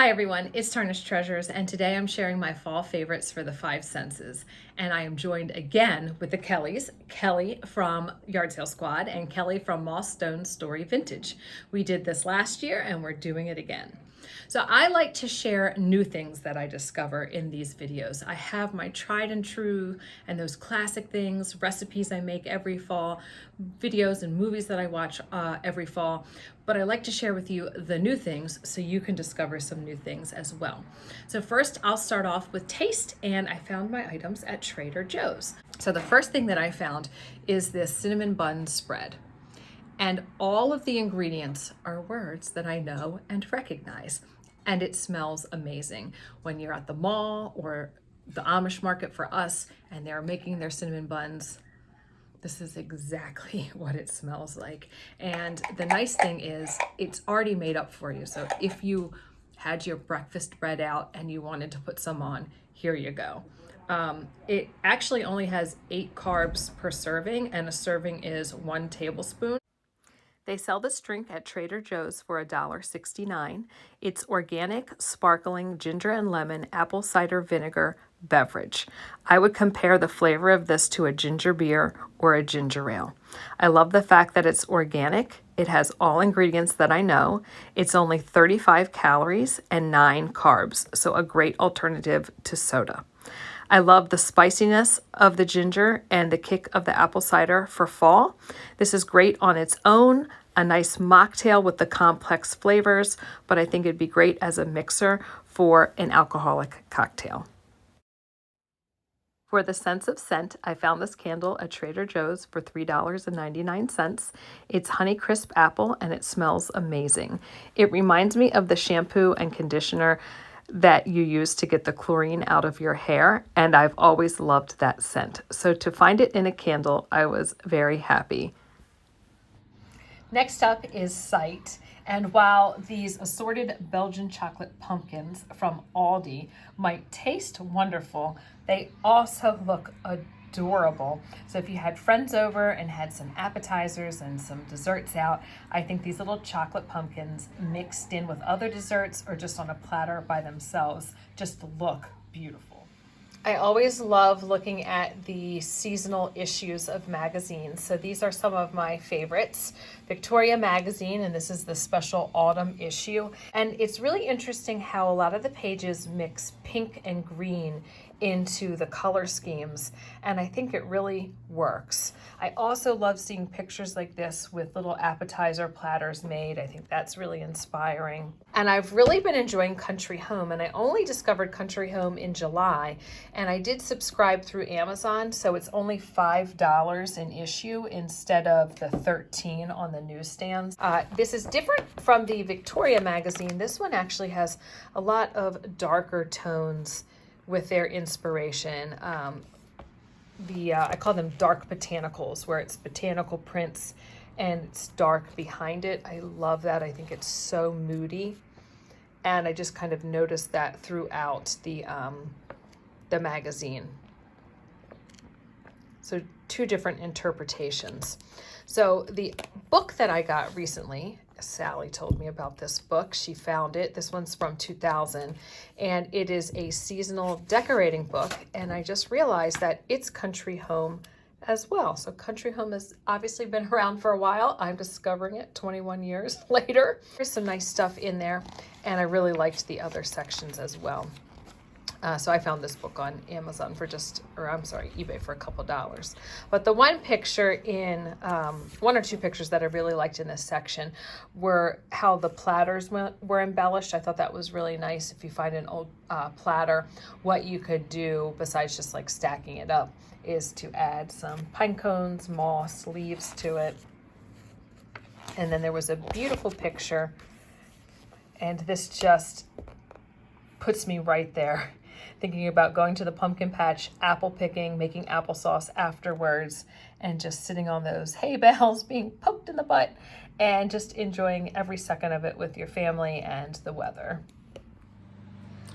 Hi everyone, it's Tarnished Treasures, and today I'm sharing my fall favorites for the five senses. And I am joined again with the Kellys, Kelly from Yard Sale Squad and Kelly from Moss Stone Story Vintage. We did this last year and we're doing it again. So I like to share new things that I discover in these videos. I have my tried and true and those classic things, recipes I make every fall, videos and movies that I watch every fall, but I like to share with you the new things so you can discover some new things as well. So first I'll start off with taste, and I found my items at Trader Joe's. So the first thing that I found is this cinnamon bun spread. And all of the ingredients are words that I know and recognize. And it smells amazing. When you're at the mall or the Amish market for us and they're making their cinnamon buns, this is exactly what it smells like. And the nice thing is it's already made up for you. So if you had your breakfast bread out and you wanted to put some on, here you go. It actually only has 8 carbs per serving, and a serving is 1 tablespoon. They sell this drink at Trader Joe's for $1.69. It's organic, sparkling ginger and lemon apple cider vinegar beverage. I would compare the flavor of this to a ginger beer or a ginger ale. I love the fact that it's organic. It has all ingredients that I know. It's only 35 calories and 9 carbs, so a great alternative to soda. I love the spiciness of the ginger and the kick of the apple cider for fall. This is great on its own, a nice mocktail with the complex flavors, but I think it'd be great as a mixer for an alcoholic cocktail. For the sense of scent, I found this candle at Trader Joe's for $3.99. It's Honeycrisp Apple and it smells amazing. It reminds me of the shampoo and conditioner that you use to get the chlorine out of your hair, and I've always loved that scent. So to find it in a candle, I was very happy. Next up is Sight, and while these assorted Belgian chocolate pumpkins from Aldi might taste wonderful, they also look adorable. So if you had friends over and had some appetizers and some desserts out, I think these little chocolate pumpkins mixed in with other desserts or just on a platter by themselves just look beautiful. I always love looking at the seasonal issues of magazines. So these are some of my favorites. Victoria Magazine, and this is the special autumn issue. And it's really interesting how a lot of the pages mix pink and green into the color schemes, and I think it really works. I also love seeing pictures like this with little appetizer platters made. I think that's really inspiring. And I've really been enjoying Country Home, and I only discovered Country Home in July, and I did subscribe through Amazon, so it's only $5 an issue instead of the $13 on the newsstands. This is different from the Victoria Magazine. This one actually has a lot of darker tones with their inspiration. I call them dark botanicals, where it's botanical prints and it's dark behind it. I love that. I think it's so moody, and I just kind of noticed that throughout the magazine. So 2 different interpretations. So the book that I got recently, Sally told me about this book. She found it. This one's from 2000, and it is a seasonal decorating book, and I just realized that it's Country Home as well. So Country Home has obviously been around for a while. I'm discovering it 21 years later. There's some nice stuff in there, and I really liked the other sections as well. So I found this book on Amazon for eBay for a couple dollars. But the one picture in, 1 or 2 pictures that I really liked in this section were how the platters were embellished. I thought that was really nice. If you find an old platter, what you could do besides just like stacking it up is to add some pine cones, moss, leaves to it. And then there was a beautiful picture, and this just puts me right there, thinking about going to the pumpkin patch, apple picking, making applesauce afterwards, and just sitting on those hay bales being poked in the butt and just enjoying every second of it with your family and the weather.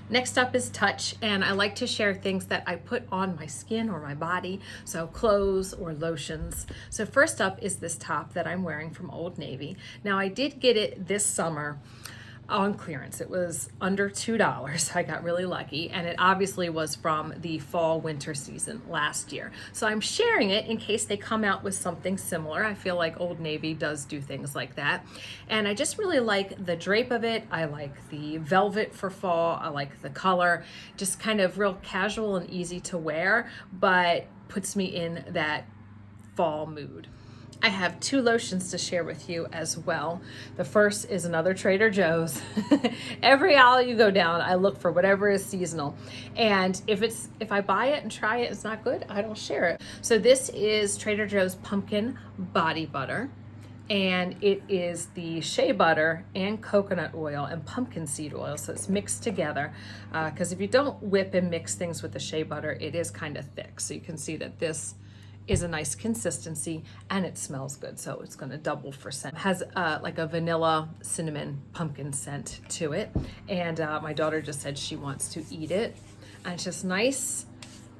Next up is touch, and I like to share things that I put on my skin or my body, so clothes or lotions. So first up is this top that I'm wearing from Old Navy. Now I did get it this summer on clearance. It was under $2. I got really lucky, and it obviously was from the fall winter season last year. So I'm sharing it in case they come out with something similar. I feel like Old Navy does do things like that. And I just really like the drape of it. I like the velvet for fall. I like the color, just kind of real casual and easy to wear, but puts me in that fall mood. I have 2 lotions to share with you as well. The first is another Trader Joe's. Every aisle you go down, I look for whatever is seasonal. And if I buy it and try it, it's not good, I don't share it. So this is Trader Joe's Pumpkin Body Butter. And it is the shea butter and coconut oil and pumpkin seed oil, so it's mixed together, because if you don't whip and mix things with the shea butter, it is kind of thick. So you can see that this is a nice consistency and it smells good, so it's going to double for scent. It has like a vanilla cinnamon pumpkin scent to it, and my daughter just said she wants to eat it, and it's just nice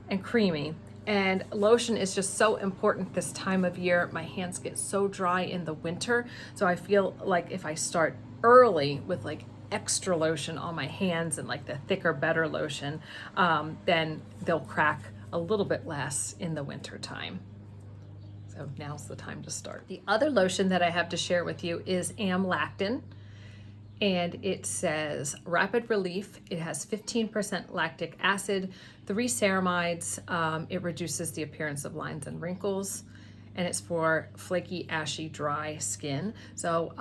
and creamy. And lotion is just so important this time of year. My hands get so dry in the winter, so I feel like if I start early with like extra lotion on my hands and like the thicker, better lotion, then they'll crack a little bit less in the winter time. So now's the time to start. The other lotion that I have to share with you is Amlactin, and it says rapid relief. It has 15% lactic acid, 3 ceramides. It reduces the appearance of lines and wrinkles, and it's for flaky, ashy, dry skin. So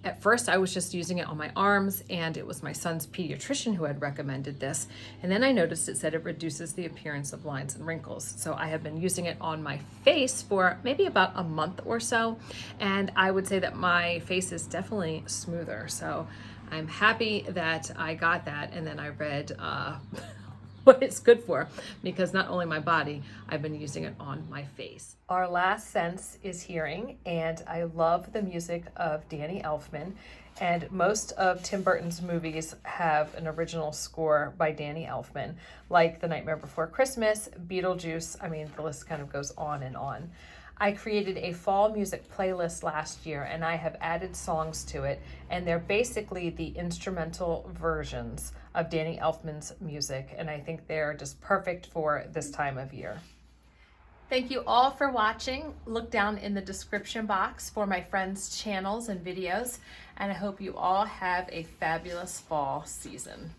at first I was just using it on my arms, and it was my son's pediatrician who had recommended this. And then I noticed it said it reduces the appearance of lines and wrinkles. So I have been using it on my face for maybe about a month or so. And I would say that my face is definitely smoother. So I'm happy that I got that. And then I read what it's good for, because not only my body, I've been using it on my face. Our last sense is hearing, and I love the music of Danny Elfman, and most of Tim Burton's movies have an original score by Danny Elfman, like The Nightmare Before Christmas, Beetlejuice. I mean, the list kind of goes on and on. I created a fall music playlist last year, and I have added songs to it, and they're basically the instrumental versions of Danny Elfman's music, and I think they're just perfect for this time of year. Thank you all for watching. Look down in the description box for my friends' channels and videos, and I hope you all have a fabulous fall season.